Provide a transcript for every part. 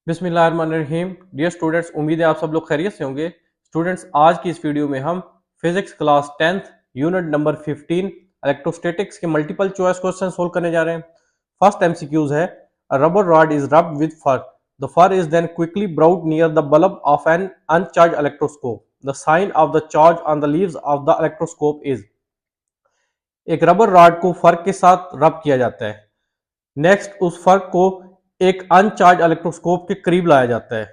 बिस्मिल्लाहिर्रहमानिर्रहीम। Dear students, उम्मीद है आप सब लोग खैरियत से होंगे। स्टूडेंट्स, आज की इस वीडियो में हम physics class 10th unit number 15 electrostatics के मल्टीपल चॉइस क्वेश्चन सोल्व करने जा रहे हैं। फर्स्ट एमसीक्यूज है, a rubber rod is rubbed with fur, the fur is then quickly brought near the bulb of an uncharged electroscope, the sign of the charge on the leaves of the electroscope is. एक rubber rod को fur के साथ रब किया जाता है। Next, उस फर्क को एक अनचार्ज इलेक्ट्रोस्कोप के करीब लाया जाता है।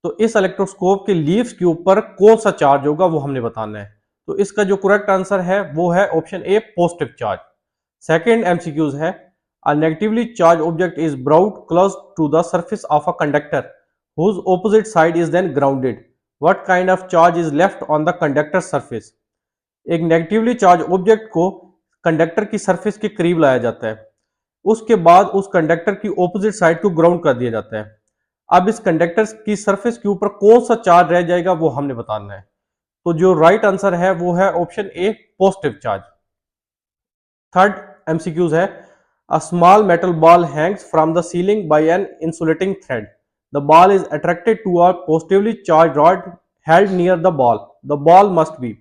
तो इस इलेक्ट्रोस्कोप के लीव्स के ऊपर कौन सा चार्ज होगा वो हमने बताना है। तो इसका जो करेक्ट आंसर है वो है option A, positive charge. Second MCQs है, a negatively charge object is brought close to the surface of a conductor whose opposite side is then grounded. What kind of charge is left on the conductor surface? एक negatively charge object को conductor की surface के करीब लाया जाता है। उसके बाद उस कंडक्टर की ऑपोजिट साइड को ग्राउंड कर दिया जाता है। अब इस कंडक्टर की सरफेस के ऊपर कौन सा चार्ज रह जाएगा वो हमने बताना है। तो जो राइट आंसर है वो है option A, positive charge. Third MCQs है, a small metal ball hangs from the ceiling by an insulating thread, the ball is attracted to a positively charge rod held near the ball, the ball must be.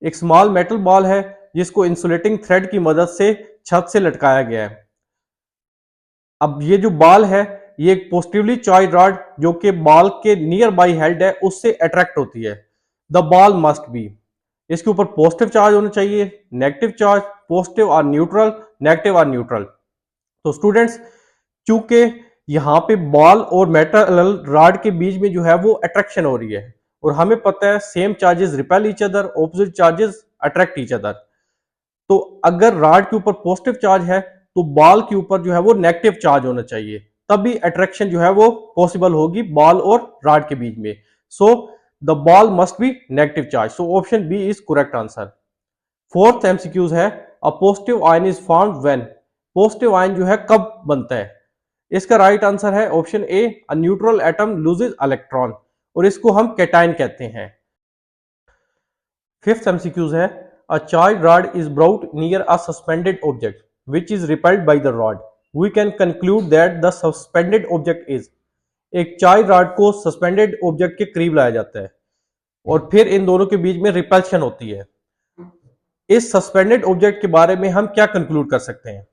एक small metal ball है जिसको insulating thread की मदद से छत से लटकाया गया है। अब ये जो बॉल है ये एक पॉजिटिवली चार्ज रॉड जो कि बॉल के नियर बाई हेल्ड है उससे अट्रैक्ट होती है। द बॉल मस्ट बी, इसके ऊपर पॉजिटिव चार्ज होना चाहिए, नेगेटिव चार्ज, पॉजिटिव और न्यूट्रल, नेगेटिव और न्यूट्रल। तो स्टूडेंट्स, चूंकि यहाँ पे बॉल और मेटल रॉड के बीच में जो है वो अट्रैक्शन हो रही है और हमें पता है same charges repel each other, opposite charges attract each other. तो अगर रॉड के ऊपर पॉजिटिव चार्ज है तो बॉल के ऊपर जो है वो नेगेटिव चार्ज होना चाहिए, तभी अट्रैक्शन जो है वो पॉसिबल होगी बॉल और रॉड के बीच में। So the ball must be negative charge. So option B is correct answer. Fourth MCQs है, a positive ion is formed when, positive ion जो है कब बनता है। इसका राइट आंसर है option A, a neutral atom loses electron, और इसको हम कैटायन कहते हैं। फिफ्थ एमसीक्यूज है, a charged rod is brought near a suspended object which is repelled by the rod. We can conclude that the suspended object is। एक charge rod को suspended object के करीब लाया जाता है और फिर इन दोनों के बीच में रिपल्शन होती है। इस सस्पेंडेड ऑब्जेक्ट के बारे में हम क्या कंक्लूड कर सकते हैं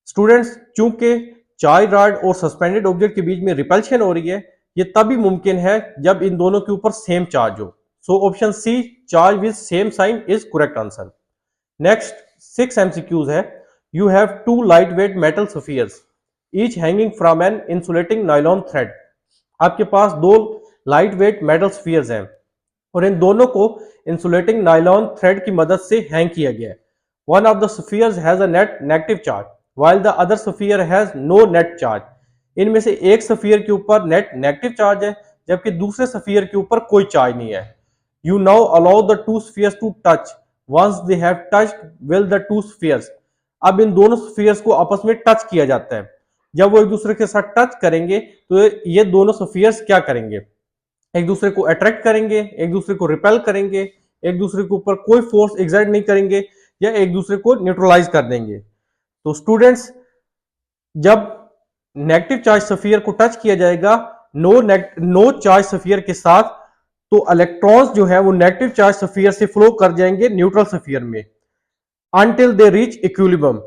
स्टूडेंट्स? चूंकि चार्ज रॉड और सस्पेंडेड ऑब्जेक्ट के बीच में रिपल्शन हो रही है, ये तभी मुमकिन है जब इन दोनों के ऊपर सेम चार्ज हो। So option C, charge with same sign, is correct answer. Next, 6 MCQs है, you have two light weight metal spheres each hanging from an insulating nylon thread. आपके पास दो लाइट वेट मेटल स्फीयर्स हैं और इन दोनों को insulating nylon thread की मदद से हैंग किया गया है। One of the spheres has a net negative charge while the other sphere has no net charge। इनमें से एक स्फीयर के ऊपर नेट नेगेटिव चार्ज है जबकि दूसरे स्फीयर के ऊपर कोई चार्ज नहीं है। You now allow the two spheres to touch। Once they have touched will the two spheres। अब इन दोनों स्फीयर्स को आपस में टच किया जाता है। जब वो एक दूसरे के साथ टच करेंगे तो ये दोनों स्फीयर्स क्या करेंगे, एक दूसरे को अट्रैक्ट करेंगे, एक दूसरे को रिपेल करेंगे, एक दूसरे के ऊपर कोई फोर्स एक्सर्ट नहीं करेंगे या एक दूसरे को न्यूट्रलाइज कर देंगे। तो स्टूडेंट्स, जब नेगेटिव चार्ज स्फीयर को टच किया जाएगा नो चार्ज स्फीयर के साथ, तो इलेक्ट्रॉन्स जो है वो नेगेटिव चार्ज स्फीयर से फ्लो कर जाएंगे न्यूट्रल स्फीयर में until they reach equilibrium।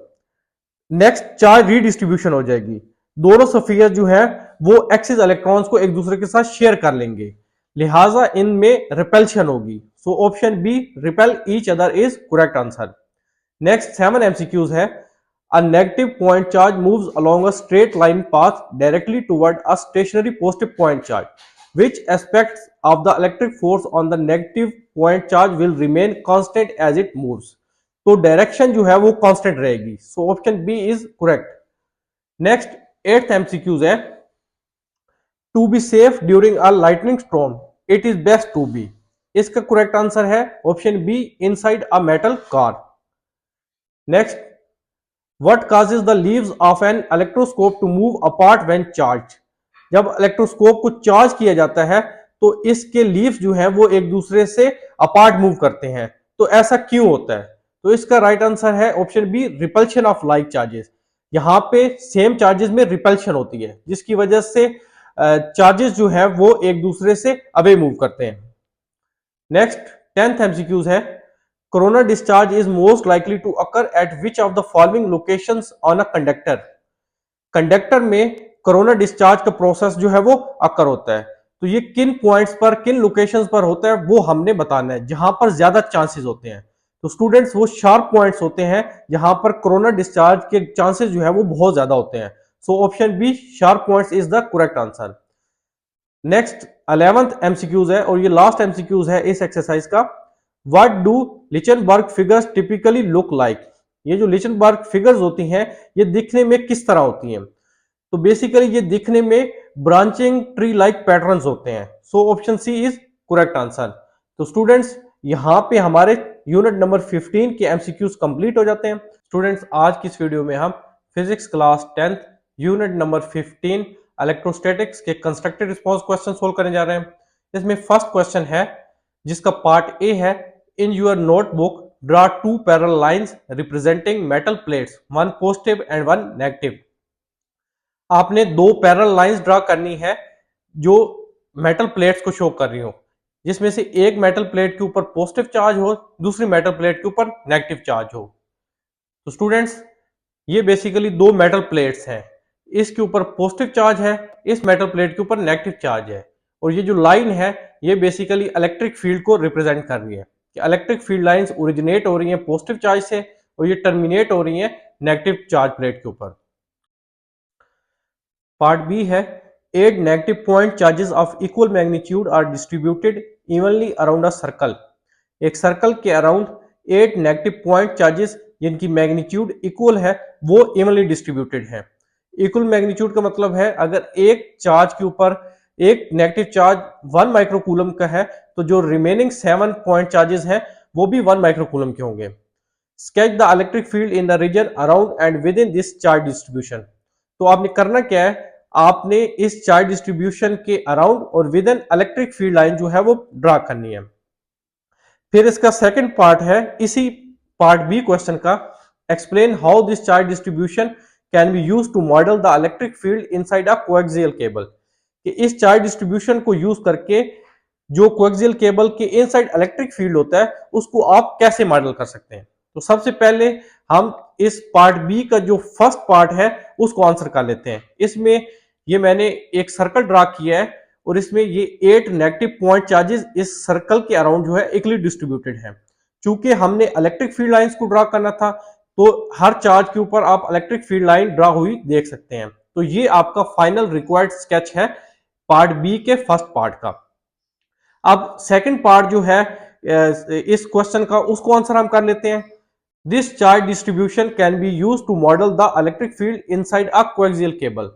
Next, charge redistribution हो जाएगी। दोनों स्फीयर जो है वो एक्सिस इलेक्ट्रॉन्स को एक दूसरे के साथ शेयर कर लेंगे, लिहाजा इनमें रिपल्शन होगी। So option B, repel each other, is correct answer. Next 7 MCQs है, a negative point charge moves along a straight line path directly toward a stationary positive point charge. Which aspects of the electric force on the negative point charge will remain constant as it moves? तो direction जो है वो constant रहेगी। So option B is correct. Next 8th MCQs है, to be safe during a lightning storm it is best to be. इसका correct answer है option B, inside a metal car. Next, what causes the leaves of an electroscope to move apart when charged? जब electroscope को charge किया जाता है तो इसके leaves जो हैं वो एक दूसरे से अपार्ट मूव करते हैं। तो ऐसा क्यों होता है? तो इसका राइट आंसर है option B, repulsion of like charges. यहाँ पे सेम चार्जेस में रिपल्शन होती है जिसकी वजह से चार्जेस जो है वो एक दूसरे से अवे मूव करते हैं। नेक्स्ट 10th एमसीक्यूज है, corona discharge is most likely to occur at which of the following locations on a conductor. Conductor में कोरोना डिस्चार्ज का प्रोसेस जो है वो अकर होता है, तो ये किन पॉइंट्स पर, किन लोकेशंस पर होता है वो हमने बताना है, जहां पर ज्यादा चांसेस होते हैं। तो स्टूडेंट्स वो शार्प पॉइंट्स होते हैं जहां पर कोरोना डिस्चार्ज के चांसेस जो है वो बहुत ज्यादा होते हैं। So option B sharp points is the correct answer. Next 11th MCQs है और ये लास्ट एमसीक्यूज है इस एक्सरसाइज का। What do Lichtenberg figures typically look like. ये जो लिचनबर्ग फिगर्स होती हैं ये दिखने में किस तरह होती हैं? तो बेसिकली ये दिखने में ब्रांचिंग ट्री लाइक पैटर्न्स होते हैं। So option C is correct answer. तो स्टूडेंट्स यहाँ पे हमारे यूनिट नंबर 15 के एमसीक्यूज कंप्लीट हो जाते हैं। स्टूडेंट्स आज की इस वीडियो में हम physics class 10th unit number 15 electrostatics के कंस्ट्रक्टेड रिस्पांस क्वेश्चन सोल्व करने जा रहे हैं। इसमें फर्स्ट क्वेश्चन है जिसका पार्ट ए है, in your notebook draw two parallel lines representing metal plates, one positive and one negative. आपने दो पैरेलल लाइंस ड्रा करनी है जो मेटल प्लेट्स को शो कर रही हो, जिसमें से एक मेटल प्लेट के ऊपर पॉजिटिव चार्ज हो, दूसरी मेटल प्लेट के ऊपर नेगेटिव चार्ज हो। तो स्टूडेंट्स ये बेसिकली दो मेटल प्लेट्स हैं, इसके ऊपर पॉजिटिव चार्ज है, इस मेटल प्लेट के ऊपर नेगेटिव चार्ज है, और ये जो लाइन है ये बेसिकली इलेक्ट्रिक फील्ड को रिप्रेजेंट कर रही है कि इलेक्ट्रिक फील्ड लाइंस ओरिजिनेट हो रही हैं पॉजिटिव चार्ज से और ये टर्मिनेट हो रही हैं नेगेटिव चार्ज प्लेट के ऊपर। पार्ट बी है, 8 negative point charges of equal magnitude are distributed evenly around a circle. एक सर्कल के अराउंड 8 नेगेटिव पॉइंट चार्जेस जिनकी मैग्नीट्यूड इक्वल है वो इवनली डिस्ट्रीब्यूटेड है। इक्वल मैग्नीट्यूड का मतलब है अगर एक चार्ज के ऊपर एक नेगेटिव चार्ज 1 माइक्रोकूलम का है तो जो रिमेनिंग 7 पॉइंट चार्जेस हैं वो भी 1 माइक्रोकूलम के होंगे। Sketch the electric field in the region around and with in this charge distribution. तो आपने करना क्या है, आपने इस चार्ज डिस्ट्रीब्यूशन के अराउंड और with in electric field line जो है वो ड्रा करनी है। फिर इसका सेकंड पार्ट है इसी पार्ट बी क्वेश्चन का, explain how this charge distribution can be use to model the electric field inside a coaxial cable. कि इस चार्ज डिस्ट्रीब्यूशन को यूज करके जो कोएक्सियल केबल के इनसाइड इलेक्ट्रिक फील्ड होता है उसको आप कैसे मॉडल कर सकते हैं। तो सबसे पहले हम इस पार्ट बी का जो फर्स्ट पार्ट है उसको आंसर कर लेते हैं। इसमें ये मैंने एक सर्कल ड्रा किया है और इसमें ये 8 नेगेटिव पॉइंट चार्जेस इस सर्कल के अराउंड जो है इक्वली डिस्ट्रीब्यूटेड है। चूंकि हमने इलेक्ट्रिक फील्ड लाइंस को ड्रा करना था तो हर चार्ज के ऊपर आप इलेक्ट्रिक फील्ड लाइन ड्रा हुई देख सकते हैं। तो ये आपका फाइनल रिक्वायर्ड स्केच है पार्ट बी के फर्स्ट पार्ट का। अब सेकंड पार्ट जो है इस क्वेश्चन का उसको आंसर हम कर लेते हैं। This charge distribution can be use to model the electric field inside a coaxial cable.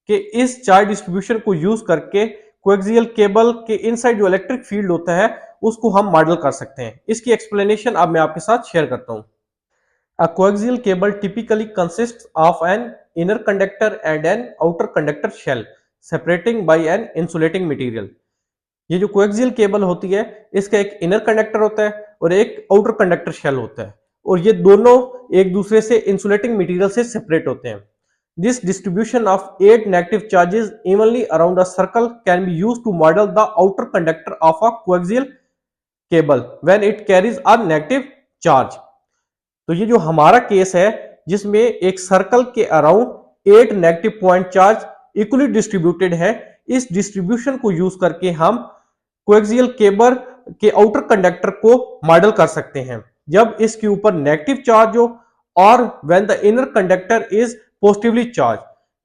कि इस चार्ज डिस्ट्रीब्यूशन को यूज करके कोएक्सियल केबल के इनसाइड जो इलेक्ट्रिक फील्ड होता है उसको हम मॉडल कर सकते हैं। इसकी एक्सप्लेनेशन अब मैं आपके साथ शेयर करता हूं। A coaxial cable typically consists of an inner conductor and an outer conductor shell separating by an insulating material. ये जो कोएक्सियल केबल होती है इसका एक इनर कंडक्टर होता है और एक आउटर कंडक्टर शेल होता है और ये दोनों एक दूसरे से इंसुलेटिंग मटेरियल से सेपरेट होते हैं। This distribution of 8 negative charges evenly around a circle can be used to model the outer conductor of a coaxial cable when it carries a negative charge। तो ये जो हमारा केस है जिसमें एक सर्कल के around 8 negative point charge equally distributed है, इस डिस्ट्रीब्यूशन को यूज करके हम कोएक्सियल केबल के आउटर कंडक्टर को मॉडल कर सकते हैं जब इसके ऊपर नेगेटिव चार्ज हो और when the inner conductor is positively charge,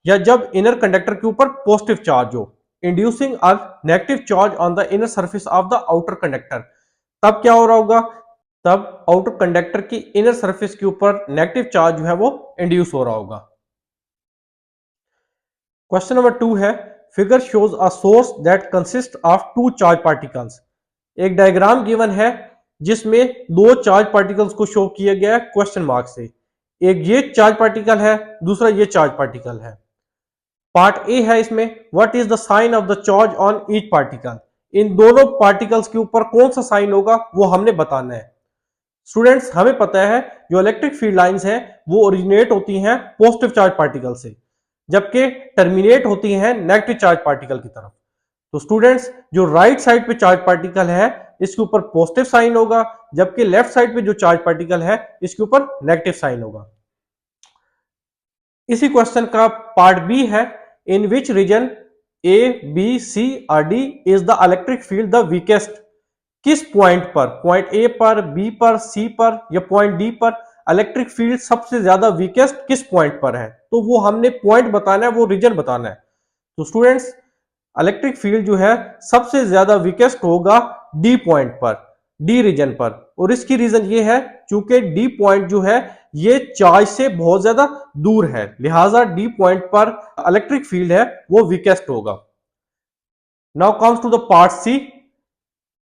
या जब इनर कंडक्टर के ऊपर पॉजिटिव चार्ज हो, inducing a negative charge on the inner surface of the outer conductor. तब क्या हो रहा होगा, तब आउटर कंडक्टर की इनर सरफेस के ऊपर नेगेटिव चार्ज जो है वो इंड्यूस हो रहा होगा। क्वेश्चन नंबर 2 है, figure shows a source that consist of 2 charge particles. एक डायग्राम गिवन है जिसमें 2 चार्ज पार्टिकल्स को शो किया गया है क्वेश्चन मार्क से। एक ये चार्ज पार्टिकल है, दूसरा ये चार्ज पार्टिकल है। पार्ट ए है इसमें, what is the sign of the charge on each particle. इन दोनों पार्टिकल्स के ऊपर कौन सा साइन होगा वो हमने बताना है। स्टूडेंट्स हमें पता है जो इलेक्ट्रिक फील्ड लाइंस हैं वो ओरिजिनेट होती हैं पॉजिटिव चार्ज पार्टिकल से, जबकि टर्मिनेट होती हैं नेगेटिव चार्ज पार्टिकल की तरफ। तो स्टूडेंट्स, जो राइट साइड पे चार्ज पार्टिकल है इसके ऊपर पॉजिटिव साइन होगा, जबकि लेफ्ट साइड पे जो चार्ज पार्टिकल है इसके ऊपर नेगेटिव साइन होगा। इसी क्वेश्चन का पार्ट बी है, in which region A B C or D is the electric field the weakest. किस पॉइंट पर, पॉइंट ए पर, बी पर, सी पर या पॉइंट डी पर इलेक्ट्रिक फील्ड सबसे ज्यादा वीकेस्ट किस पॉइंट पर है, तो वो हमने पॉइंट बताना है, वो रीजन बताना है। तो स्टूडेंट्स, इलेक्ट्रिक फील्ड जो है सबसे ज्यादा वीकेस्ट होगा डी पॉइंट पर, डी रीजन पर। और इसकी रीजन ये है चूंकि डी पॉइंट जो है ये चार्ज से बहुत ज्यादा दूर है, लिहाजा डी पॉइंट पर इलेक्ट्रिक फील्ड है वो वीकेस्ट होगा। Now comes to the part C,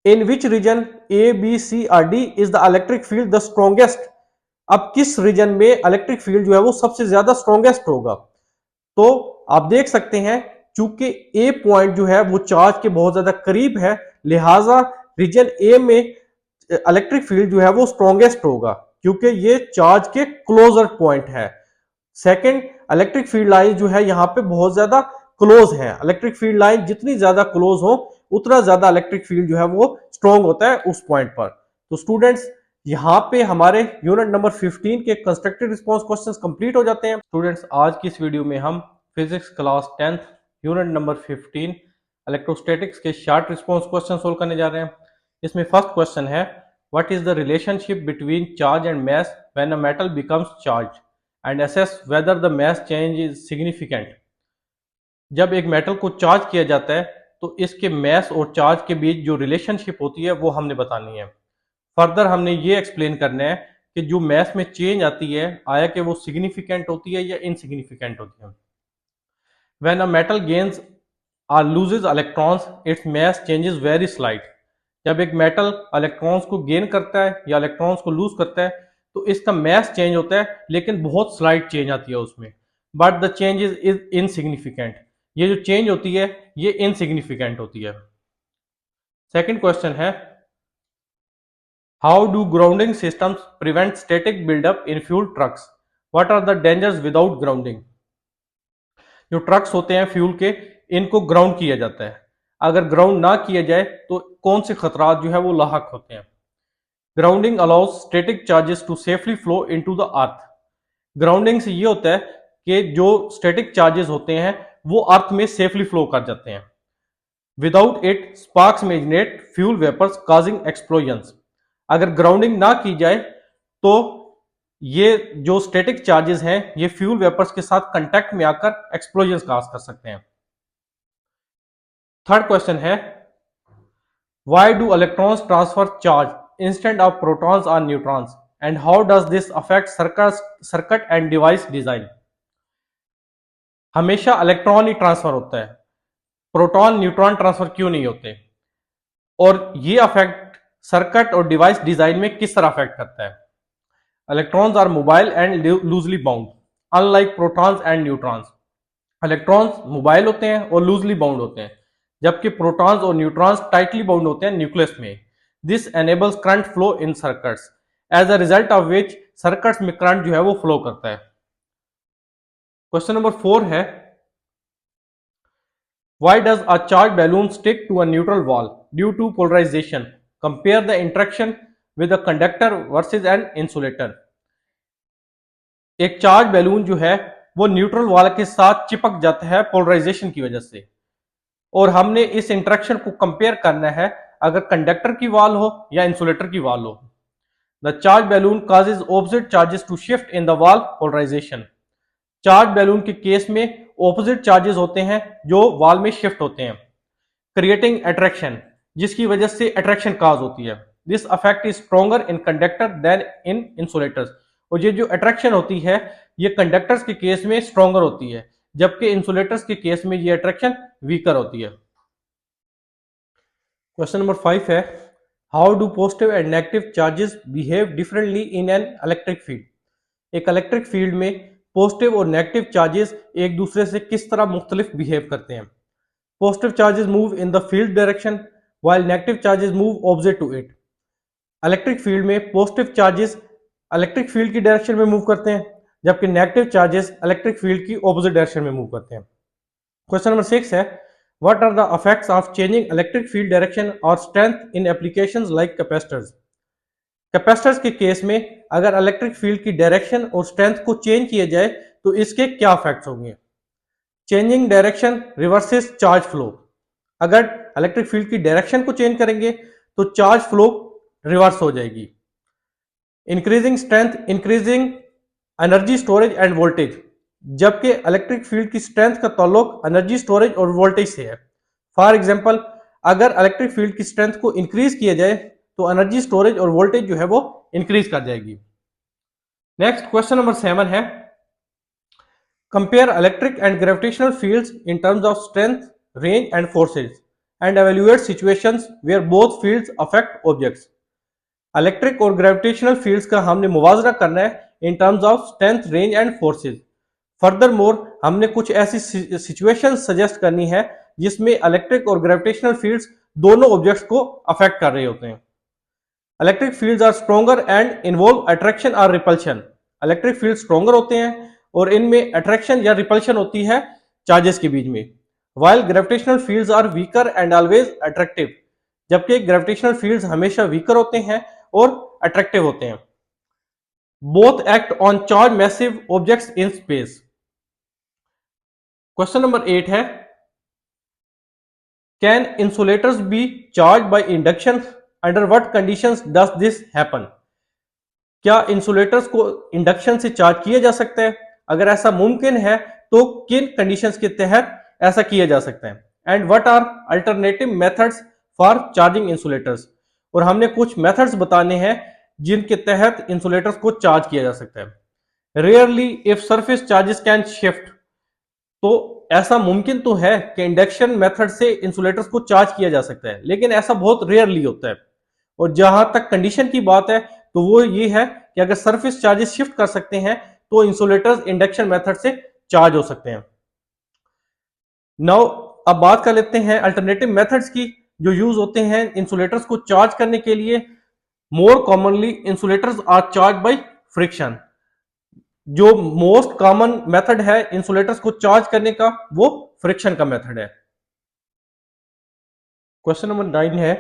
in which region A B C or D is the electric field the strongest. अब किस रीजन में इलेक्ट्रिक फील्ड जो है वो सबसे ज्यादा स्ट्रॉन्गेस्ट होगा, तो आप देख सकते हैं चूंकि ए पॉइंट जो है वो चार्ज के बहुत ज्यादा करीब है, लिहाजा रीजन ए में इलेक्ट्रिक फील्ड जो है वो स्ट्रॉन्गेस्ट होगा क्योंकि ये चार्ज के क्लोजर पॉइंट है। सेकंड, इलेक्ट्रिक फील्ड लाइन जो है यहाँ पे बहुत ज्यादा क्लोज है, इलेक्ट्रिक फील्ड लाइन जितनी ज्यादा क्लोज हो उतना ज्यादा इलेक्ट्रिक फील्ड जो है वो स्ट्रॉन्ग होता है उस पॉइंट पर। तो स्टूडेंट्स, यहाँ पे हमारे यूनिट नंबर 15 के कंस्ट्रक्टेड रिस्पांस क्वेश्चंस कंप्लीट हो जाते हैं। स्टूडेंट्स, आज की इस वीडियो में हम physics class 10th unit number 15 electrostatics के शॉर्ट रिस्पांस क्वेश्चन सोल्व करने जा रहे हैं। इसमें फर्स्ट क्वेश्चन है, what is the relationship between charge and mass when a metal becomes charge and assess whether the mass change is significant. जब एक metal को चार्ज किया जाता है तो इसके मास और चार्ज के बीच जो रिलेशनशिप होती है वो हमने बतानी है। फर्दर हमने ये एक्सप्लेन करना है कि जो मास में चेंज आती है आया कि वो सिग्निफिकेंट होती है या इनसिग्निफिकेंट होती है। व्हेन अ मेटल गेन्स और loses electrons its mass changes very slight. जब एक मेटल इलेक्ट्रॉन्स को गेन करता है या इलेक्ट्रॉन्स को लूज करता है तो इसका मास चेंज होता है लेकिन बहुत स्लाइट चेंज आती है उसमें, but the change is insignificant. ये जो चेंज होती है ये इनसिग्निफिकेंट होती है। सेकंड क्वेश्चन है, how do grounding systems prevent static buildup in fuel trucks, what are the dangers without grounding. जो ट्रक्स होते हैं फ्यूल के, इनको ग्राउंड किया जाता है, अगर ग्राउंड ना किया जाए तो कौन से खतरात जो है वो लाहक होते हैं। Grounding allows static charges to safely flow into the earth. Grounding से ये होता है कि जो स्टैटिक चार्जेस होते हैं वो अर्थ में सेफली फ्लो कर जाते हैं। Without it sparks may ignite fuel vapours causing explosions. अगर ग्राउंडिंग ना की जाए तो ये जो स्टैटिक चार्जेस हैं ये फ्यूल वेपर्स के साथ कांटेक्ट में आकर एक्सप्लोजन्स काज कर सकते हैं। थर्ड क्वेश्चन है, why do electrons transfer charge instead of protons और neutrons and how does this affect circuit and device design. हमेशा इलेक्ट्रॉन ही ट्रांसफर होता है, प्रोटॉन न्यूट्रॉन ट्रांसफर क्यों नहीं होते, और ये अफेक्ट सर्किट और डिवाइस डिजाइन में किस तरह अफेक्ट करता है। Electrons are mobile and loosely bound unlike protons and neutrons. Electrons mobile होते हैं और लूजली बाउंड होते हैं, जबकि प्रोटॉन्स और न्यूट्रॉन्स टाइटली बाउंड होते हैं न्यूक्लियस में। This enables current flow in circuits, as a result of which circuits में करंट जो है वो फ्लो करता है। क्वेश्चन नंबर 4 है, why does a charged balloon stick to a neutral wall due to polarization? Compare the interaction with a conductor versus an insulator. एक charge balloon जो है वो न्यूट्रल वॉल के साथ चिपक जाता है पोलराइजेशन की वजह से, और हमने इस इंटरेक्शन को कंपेयर करना है अगर कंडक्टर की वॉल हो या इंसुलेटर की वॉल हो। The charge balloon causes opposite charges to shift in the wall polarization. Charge balloon के केस में ऑपोजिट चार्जेस होते हैं जो वॉल में शिफ्ट होते हैं, क्रिएटिंग अट्रैक्शन, जिसकी वजह से अट्रैक्शन काज होती है। This affect is stronger in conductor than in insulators. और ये जो अट्रैक्शन होती है ये कंडक्टर्स के केस में स्ट्रॉन्गर होती है, जबकि इंसुलेटर्स के केस में ये अट्रैक्शन वीकर होती है। क्वेश्चन नंबर 5 है, how do positive and negative charges behave differently in an electric field. एक इलेक्ट्रिक फील्ड में पॉजिटिव और नेगेटिव चार्जेस एक दूसरे से किस तरह मुख्तलिफ बिहेव करते हैं। Positive charges move in the field direction while negative charges move opposite to it. Electric field में पॉजिटिव चार्जेस इलेक्ट्रिक फील्ड की डायरेक्शन में मूव करते हैं, जबकि नेगेटिव चार्जेस इलेक्ट्रिक फील्ड की ऑपोजिट डायरेक्शन में मूव करते हैं। क्वेश्चन नंबर 6 है, what are the effects of changing electric field direction और strength in applications like capacitors. Capacitors के केस में अगर इलेक्ट्रिक फील्ड की डायरेक्शन और स्ट्रेंथ को चेंज किया जाए तो इसके क्या इफेक्ट्स होंगे। Changing direction reverses charge flow. अगर इलेक्ट्रिक फील्ड की डायरेक्शन को चेंज करेंगे तो चार्ज फ्लो रिवर्स हो जाएगी। Increasing strength, increasing energy storage and voltage, जबकि इलेक्ट्रिक फील्ड की स्ट्रेंथ का ताल्लुक एनर्जी स्टोरेज और वोल्टेज से है। फॉर एग्जांपल, अगर इलेक्ट्रिक फील्ड की स्ट्रेंथ को इंक्रीज किया जाए तो एनर्जी स्टोरेज और वोल्टेज जो है वो इंक्रीज कर जाएगी। नेक्स्ट क्वेश्चन नंबर 7 है, compare electric and gravitational fields in terms of strength, range and forces and evaluate situations where both fields affect objects. Electric और ग्रेविटेशनल फील्ड्स का हमने मुवाजना करना है in terms of strength, range and forces. Furthermore हमने कुछ ऐसी situation suggest करनी है जिसमें इलेक्ट्रिक और ग्रेविटेशनल फील्ड्स दोनों ऑब्जेक्ट्स को अफेक्ट कर रहे होते हैं। Electric fields are stronger and involve attraction और रिपल्शन। इलेक्ट्रिक फील्ड स्ट्रॉन्गर होते हैं और इनमें अट्रैक्शन या रिपल्शन होती है चार्जेस के बीच में। While gravitational fields are weaker and always attractive, जबकि ग्रेविटेशनल फील्ड्स हमेशा वीकर होते हैं और अट्रैक्टिव होते हैं। Both act on charge massive objects in space. Question number 8 है, can insulators be charge by induction, under what conditions does this happen. क्या insulators को इंडक्शन से चार्ज किया जा सकता है? अगर ऐसा मुमकिन है तो किन कंडीशंस के तहत ऐसा किया जा सकता है? And what are alternative methods for charging insulators. और हमने कुछ मेथड्स बताने हैं जिनके तहत इंसुलेटर्स को चार्ज किया जा सकता है। Rarely if surface charges can shift, तो ऐसा मुमकिन तो है कि इंडक्शन मेथड से इंसुलेटर्स को चार्ज किया जा सकता है, लेकिन ऐसा बहुत रेयरली होता है। और जहां तक कंडीशन की बात है तो वो ये है कि अगर सरफेस चार्जेस शिफ्ट कर सकते हैं तो इंसुलेटर्स इंडक्शन मेथड से चार्ज हो सकते हैं। नाउ अब बात कर लेते हैं अल्टरनेटिव मेथड्स की जो यूज होते हैं इंसुलेटर्स को चार्ज करने के लिए। More commonly insulators are charge by friction. जो मोस्ट कॉमन मेथड है इंसुलेटर्स को चार्ज करने का वो फ्रिक्शन का मेथड है। क्वेश्चन नंबर 9 है,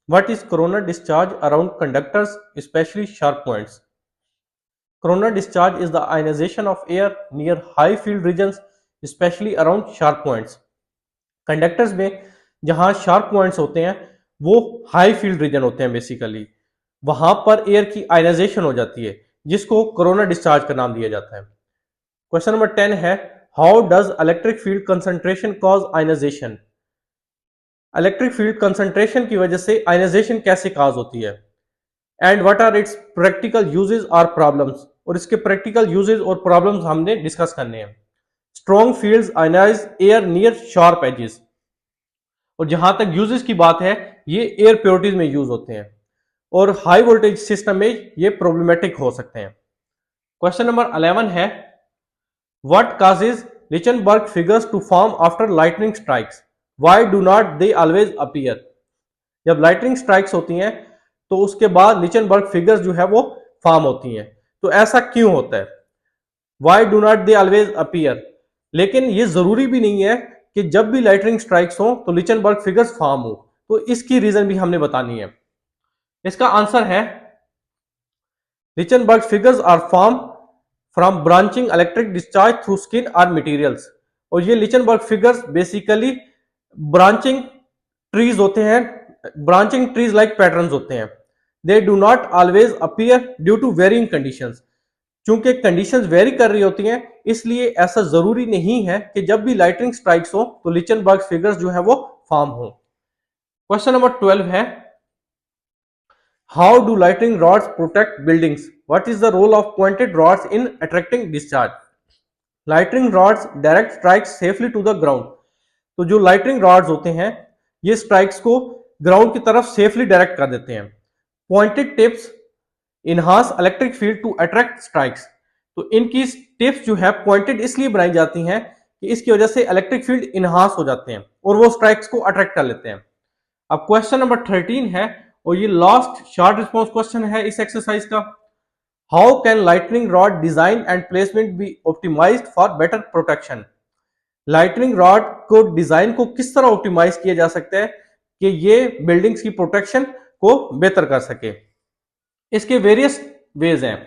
what is corona discharge around conductors specially sharp points. Corona discharge is the ionisation of air near high field regions specially around sharp points. Conductors में जहां sharp points होते हैं वो high field region होते हैं, basically वहां पर air की आयनाइजेशन हो जाती है जिसको कोरोना डिस्चार्ज का नाम दिया जाता है। क्वेश्चन नंबर 10 है, how does electric field concentration cause ionisation. Electric field concentration की वजह से आयनाइजेशन कैसे कॉज होती है। And what are its practical uses और प्रॉब्लम्स। और इसके प्रैक्टिकल यूजेस और प्रॉब्लम्स हमने डिस्कस करने हैं। Strong fields ionise air near sharp edges. और जहां तक यूजेस की बात है ये एयर प्योरिटीज में यूज होते हैं और हाई वोल्टेज सिस्टम में ये प्रॉब्लमेटिक हो सकते हैं। क्वेश्चन नंबर 11 है, what causes Lichtenberg figures to form after lightning strikes, why do not they always appear. जब लाइटनिंग स्ट्राइक्स होती हैं तो उसके बाद लिचनबर्ग फिगर्स जो है वो फॉर्म होती हैं, तो ऐसा क्यों होता है। Why do not they always appear, लेकिन ये जरूरी भी नहीं है कि जब भी लाइटनिंग स्ट्राइक्स हो तो लिचनबर्ग फिगर्स फॉर्म हो, तो इसकी रीजन भी हमने बतानी है। इसका आंसर है, Lichtenberg figures are form from branching electric discharge through skin और मटेरियल्स। और ये Lichtenberg figures basically branching trees होते हैं, ब्रांचिंग ट्रीज लाइक पैटर्न्स होते हैं। They do not always appear due to varying conditions. चूंकि कंडीशंस वेरी कर रही होती हैं इसलिए ऐसा जरूरी नहीं है कि जब भी लाइटनिंग स्ट्राइक्स हो तो लिचनबर्ग फिगर्स जो है वो फॉर्म हो। क्वेश्चन नंबर 12 है, how do lightning rods protect buildings, what is the role of pointed rods in attracting discharge. Lightning rods direct strikes safely to the ground. तो जो लाइटनिंग रॉड्स होते हैं ये स्ट्राइक्स को ग्राउंड की तरफ सेफली डायरेक्ट कर देते हैं। Pointed tips enhance electric field to attract strikes. तो इनकी टिप्स जो है पॉइंटेड इसलिए बनाई जाती हैं कि इसकी वजह से इलेक्ट्रिक फील्ड इनहांस हो जाते हैं और वो स्ट्राइक्स को अट्रैक्ट कर लेते हैं। अब क्वेश्चन नंबर 13 है और ये लास्ट शॉर्ट रिस्पॉन्स क्वेश्चन है इस एक्सरसाइज का। How can lightning rod design and placement be optimised for better protection? Lightning rod को डिजाइन को किस तरह ऑप्टिमाइज किया जा सकता है कि ये बिल्डिंग्स की प्रोटेक्शन को बेहतर कर सके? इसके वेरियस वेज हैं।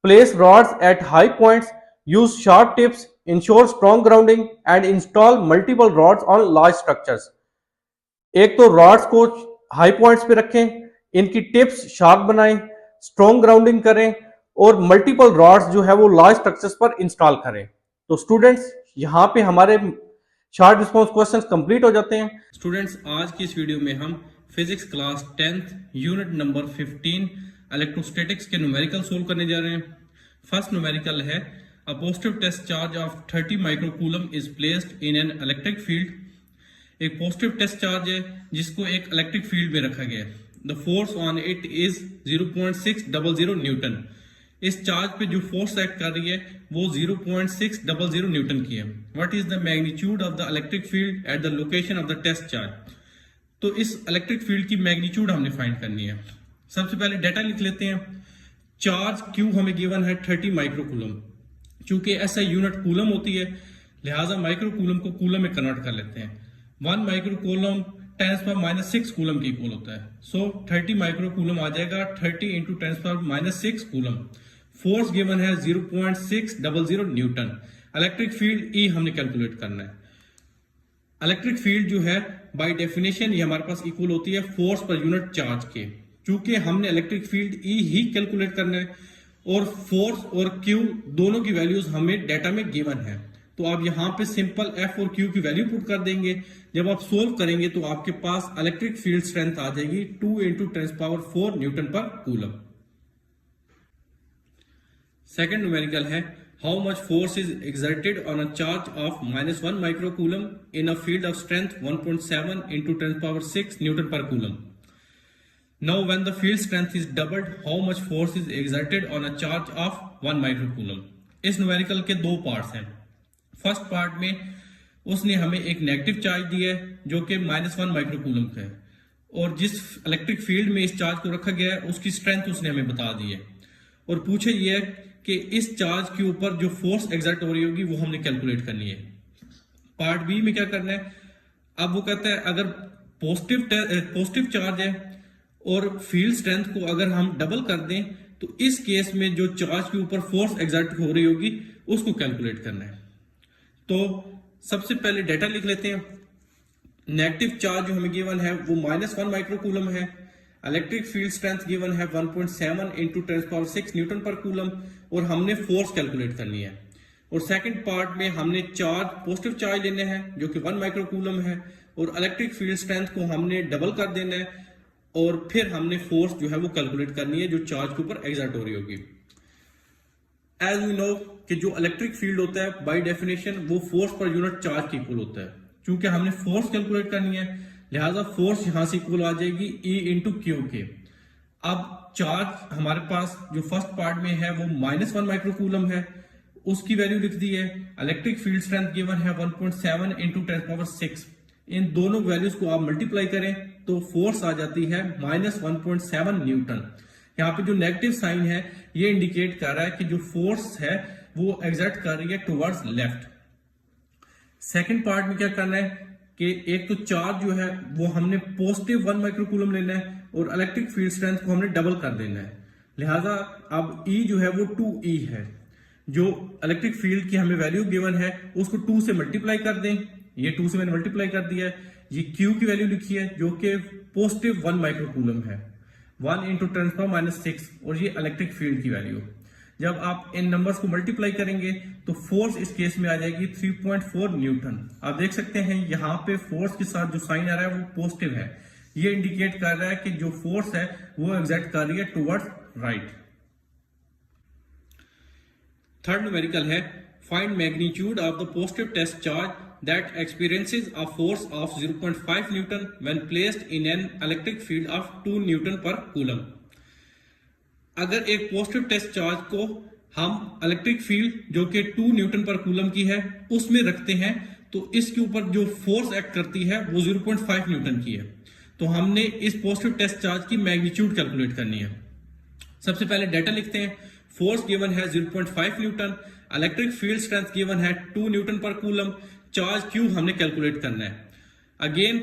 Place rods at high points, use sharp tips, ensure strong grounding and install multiple rods on large structures. एक तो रॉड्स को हाई पॉइंट्स पे रखें, इनकी टिप्स शार्प बनाएं, स्ट्रॉन्ग ग्राउंडिंग करें और मल्टीपल रॉड्स जो है वो लार्ज स्ट्रक्चर्स पर इंस्टॉल करें। तो स्टूडेंट्स यहाँ पे हमारे शॉर्ट रिस्पॉन्स क्वेश्चंस कंप्लीट हो जाते हैं। स्टूडेंट्स, आज की इस वीडियो में हम physics class 10th unit number 15 electrostatics के न्यूमेरिकल सोल्व करने जा रहे हैं। फर्स्ट न्यूमेरिकल है a positive test charge of 30 microcoulomb is placed in an electric field. एक पॉजिटिव टेस्ट चार्ज है जिसको एक इलेक्ट्रिक फील्ड में रखा गया है। The force on it is 0.600 newton. इस चार्ज पे जो फोर्स एक्ट कर रही है वो 0.600 न्यूटन की है। What is the magnitude of the electric field at the location of the test charge? तो इस इलेक्ट्रिक फील्ड की मैग्नीट्यूड हमने फाइंड करनी है। सबसे पहले डाटा लिख लेते हैं। चार्ज क्यू हमें गिवन है 30 माइक्रोकूलम। चूंकि ऐसा यूनिट कूलम होती है लिहाजा माइक्रोकूलम को कूलम में कन्वर्ट कर लेते हैं। 1 माइक्रोकूलम 10⁻⁻6 कूलम के इक्वल होता है। सो 30 माइक्रोकूलम आ जाएगा 30 इंटू 10⁻⁻6 कूलम। फोर्स गिवन है 0.600 न्यूटन। इलेक्ट्रिक फील्ड ई हमने कैलकुलेट करना है। इलेक्ट्रिक फील्ड जो है बाय डेफिनेशन ये हमारे पास इक्वल होती है फोर्स पर यूनिट चार्ज के। चूंकि हमने इलेक्ट्रिक फील्ड ई ही कैलकुलेट करना है और फोर्स और क्यू दोनों की वैल्यूज हमें डाटा में गिवन है, तो आप यहाँ पे सिंपल एफ और क्यू की वैल्यू पुट कर देंगे। जब आप सोल्व करेंगे तो आपके पास इलेक्ट्रिक फील्ड स्ट्रेंथ आ जाएगी 2 into 10⁻⁴ Newton per coulomb. Second numerical है how much force is exerted on a charge of -1 microcoulomb in a field of strength 1.7 into 10⁻⁶ Newton per coulomb. Now when the field strength is doubled, how much force is exerted on a charge of 1 microcoulomb? इस numerical के दो parts हैं। First part में उसने हमें एक negative charge दिया है जो कि -1 माइक्रोकूलम का है और जिस इलेक्ट्रिक फील्ड में इस चार्ज को रखा गया है उसकी स्ट्रेंथ उसने हमें बता दी है और पूछे ये है कि इस चार्ज के ऊपर जो फोर्स एग्जर्ट हो रही होगी वो हमने कैलकुलेट करनी है। पार्ट बी में क्या करना है, अब वो कहता है अगर पॉजिटिव चार्ज है और फील्ड स्ट्रेंथ को अगर हम डबल कर दें तो इस केस में जो चार्ज के ऊपर फोर्स एग्जर्ट हो रही होगी उसको कैलकुलेट करना है। तो सबसे पहले डाटा लिख लेते हैं। नेगेटिव चार्ज जो हमें गिवन है वो -1 माइक्रोकूलम है। इलेक्ट्रिक फील्ड स्ट्रेंथ गिवन है 1.7 इंटू 10⁻⁶ न्यूटन पर कूलम और हमने फोर्स कैलकुलेट करनी है। और सेकंड पार्ट में हमने चार्ज पॉजिटिव चार्ज लेने हैं जो कि 1 माइक्रोकूलम है और इलेक्ट्रिक फील्ड स्ट्रेंथ को हमने डबल कर देना है और फिर हमने फोर्स जो है वो कैलकुलेट करनी है जो चार्ज के ऊपर एग्जर्ट हो रही होगी। एज वी नो कि जो इलेक्ट्रिक फील्ड होता है बाय डेफिनेशन वो फोर्स पर यूनिट चार्ज के इक्वल होता है। चूंकि हमने फोर्स कैलकुलेट करनी है लिहाजा फोर्स यहां से इक्वल आ जाएगी E इंटू क्यू के। अब चार्ज हमारे पास जो फर्स्ट पार्ट में है वो -1 माइक्रोकूलम है, उसकी वैल्यू लिख दी है। इलेक्ट्रिक फील्ड स्ट्रेंथ गिवन है 1.7 इंटू 10⁻⁶। इन दोनों वैल्यूज को आप मल्टीप्लाई करें तो फोर्स आ जाती है -1.7 न्यूटन। यहाँ पे जो नेगेटिव साइन है ये इंडिकेट कर रहा है कि जो फोर्स है वो एग्जर्ट कर रही है टुवर्ड्स लेफ्ट। सेकेंड पार्ट में क्या करना है कि एक तो चार्ज जो है वो हमने पॉजिटिव 1 माइक्रोकूलम लेना है और इलेक्ट्रिक फील्ड स्ट्रेंथ को हमने डबल कर देना है। लिहाजा अब E जो है वो 2E है। जो इलेक्ट्रिक फील्ड की हमें वैल्यू गिवन है उसको 2 से मल्टीप्लाई कर दें। ये 2 से मैंने मल्टीप्लाई कर दिया है। ये Q की वैल्यू लिखी है जो कि पॉजिटिव 1 माइक्रोकूलम है, 1 इंटू 10⁻⁶ और ये इलेक्ट्रिक फील्ड की वैल्यू। जब आप इन नंबर्स को मल्टीप्लाई करेंगे तो फोर्स इस केस में आ जाएगी 3.4 न्यूटन। आप देख सकते हैं यहाँ पे फोर्स के साथ जो साइन आ रहा है वो पॉजिटिव है। ये इंडिकेट कर रहा है कि जो फोर्स है वो एग्जर्ट कर रही है टुवर्ड्स राइट। थर्ड न्यूमेरिकल है find magnitude of the positive test charge that experiences a force of 0.5 newton when placed in an electric field of 2 newton per coulomb. अगर एक पॉजिटिव टेस्ट चार्ज को हम electric field जो कि 2 newton per coulomb की है उसमें रखते हैं तो इसके ऊपर जो फोर्स एक्ट करती है वो 0.5 न्यूटन की है। तो हमने इस पॉजिटिव टेस्ट चार्ज की मैग्नीट्यूड कैलकुलेट करनी है। सबसे पहले डाटा लिखते हैं। फोर्स गिवन है 0.5 newton, electric field strength given है 2 newton per coulomb, charge Q हमने कैलकुलेट करना है। Again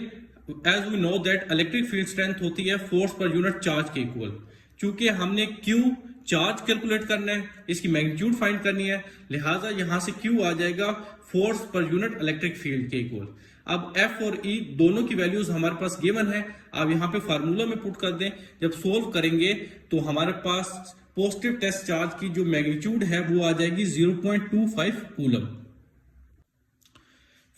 as we know that electric field strength होती है फोर्स पर यूनिट चार्ज के इक्वल। चूंकि हमने क्यू चार्ज कैलकुलेट करना है, इसकी मैग्नीट्यूड फाइंड करनी है, लिहाजा यहां से क्यू आ जाएगा force per unit electric field के इक्वल। अब एफ और ई दोनों की वैल्यूज हमारे पास गिवन है, आप यहाँ पे फार्मूला में पुट कर दें। जब सोल्व करेंगे तो हमारे पास पॉजिटिव टेस्ट चार्ज की जो मैग्नीट्यूड है वो आ जाएगी 0.25 कूलम।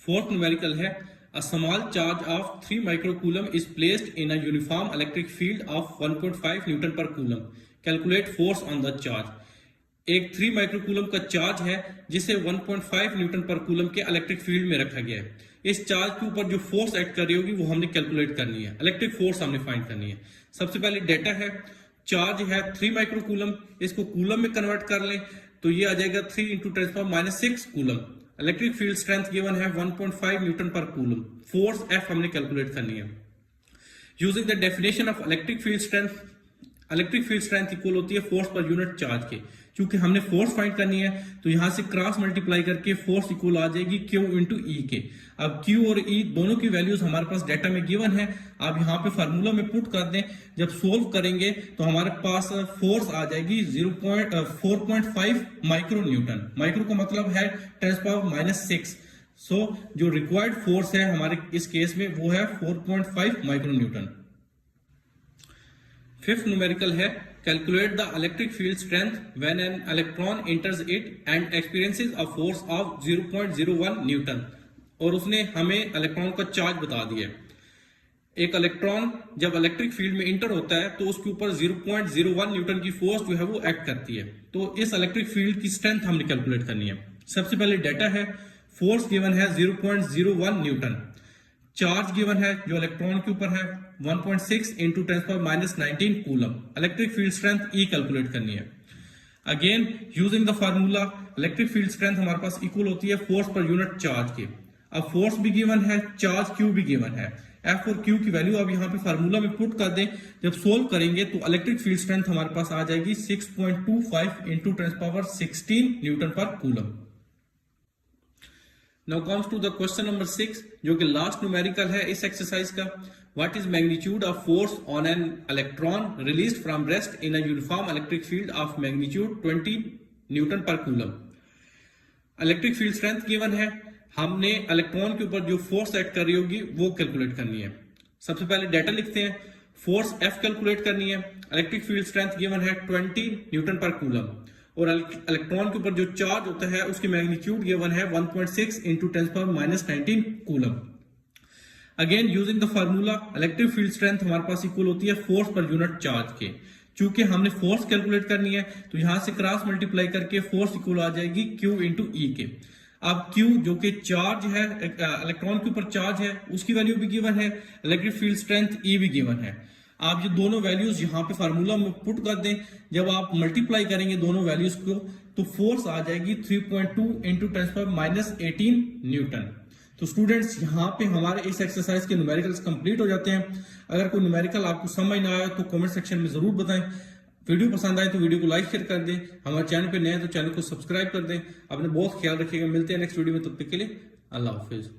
फोर्थ न्यूमेरिकल है a small charge of 3 microcoulomb is placed in a uniform electric field of 1.5 Newton per coulomb, calculate force on the charge. एक 3 माइक्रोकूलम का चार्ज है जिसे 1.5 न्यूटन पर कूलम के इलेक्ट्रिक फील्ड में रखा गया है। इस चार्ज के ऊपर जो फोर्स एक्ट कर रही होगी वो हमने कैलकुलेट करनी है, इलेक्ट्रिक फोर्स हमने फाइंड करनी है। सबसे पहले डेटा है, चार्ज है 3 माइक्रोकूलम, इसको कूलम में कन्वर्ट कर लें तो ये आ जाएगा 3 × 10⁻⁶ coulomb. Electric field strength given है 1.5 Newton per coulomb, force F हमने कैलकुलेट करनी है। Using the definition of electric field strength equal होती है फोर्स पर यूनिट चार्ज के। क्योंकि हमने फोर्स फाइंड करनी है तो यहां से क्रॉस मल्टीप्लाई करके फोर्स इक्वल आ जाएगी Q × E के। अब Q और E दोनों की वैल्यूज हमारे पास डाटा में गिवन है, आप यहाँ पे फार्मूला में पुट कर दें। जब सोल्व करेंगे तो हमारे पास फोर्स आ जाएगी 4.5 माइक्रो न्यूटन। माइक्रो का मतलब है 10⁻⁶। सो जो रिक्वायर्ड फोर्स है हमारे इस केस में वो है 4.5 माइक्रो न्यूटन। फिफ्थ न्यूमेरिकल है, calculate the electric field strength when an electron enters it and experiences a force of 0.01 Newton. और उसने हमें इलेक्ट्रॉन का चार्ज बता दिया। एक इलेक्ट्रॉन जब इलेक्ट्रिक फील्ड में इंटर होता है तो उसके ऊपर 0.01 न्यूटन की फोर्स जो है वो एक्ट करती है। तो इस इलेक्ट्रिक फील्ड की स्ट्रेंथ हमने कैलकुलेट करनी है। सबसे पहले डाटा है, फोर्स गिवन है 0.01 न्यूटन, चार्ज गिवन है जो इलेक्ट्रॉन के ऊपर है 1.6 × 10⁻⁹ coulomb, electric field strength E calculate करनी है। Again using the formula, electric field strength हमारे पास इक्वल होती है फोर्स पर यूनिट चार्ज के। अब फोर्स भी गिवन है, चार्ज Q भी गिवन है। F और Q की वैल्यू आप यहाँ पे फार्मूला में पुट कर दें। जब सोल्व करेंगे तो इलेक्ट्रिक फील्ड स्ट्रेंथ हमारे पास आ जाएगी 6.25 × 10⁻16 Newton per coulomb. Now comes to the question number 6, जो कि लास्ट न्यूमेरिकल है इस एक्सरसाइज का। What is magnitude of force on an electron released from rest in a uniform electric field of magnitude 20 Newton per coulomb. Electric field strength given है, हमने electron के ऊपर जो फोर्स एक्ट कर रही होगी वो कैलकुलेट करनी है। सबसे पहले डाटा लिखते हैं, फोर्स F कैलकुलेट करनी है। इलेक्ट्रिक फील्ड स्ट्रेंथ गिवन है 20 न्यूटन पर कूलम और इलेक्ट्रॉन के ऊपर जो चार्ज होता है उसकी मैग्नीट्यूड गिवन है 1.6 × 10⁻19 coulomb. Again using the formula, electric field strength हमारे पास इक्वल होती है फोर्स पर यूनिट चार्ज के। चूंकि हमने फोर्स कैलकुलेट करनी है तो यहां से क्रॉस मल्टीप्लाई करके फोर्स इक्वल आ जाएगी Q × E के। अब Q जो कि चार्ज है, इलेक्ट्रॉन के ऊपर चार्ज है, उसकी वैल्यू भी गिवन है, इलेक्ट्रिक फील्ड स्ट्रेंथ E भी गिवन है। आप ये दोनों वैल्यूज यहाँ पे फार्मूला में पुट कर दें। जब आप मल्टीप्लाई करेंगे दोनों वैल्यूज को तो फोर्स आ जाएगी 3.2 × 10⁻18 न्यूटन। तो स्टूडेंट्स यहाँ पे हमारे इस एक्सरसाइज के न्यूमेरिकल्स कंप्लीट हो जाते हैं। अगर कोई न्यूमेरिकल आपको समझ ना आया तो कमेंट सेक्शन में जरूर बताएं। वीडियो पसंद आए तो वीडियो को लाइक शेयर कर दें। हमारे चैनल पे नए हैं तो चैनल को सब्सक्राइब कर दें। अपने बहुत ख्याल रखिएगा, मिलते हैं नेक्स्ट वीडियो में, तब तक के लिए अल्लाह हाफिज।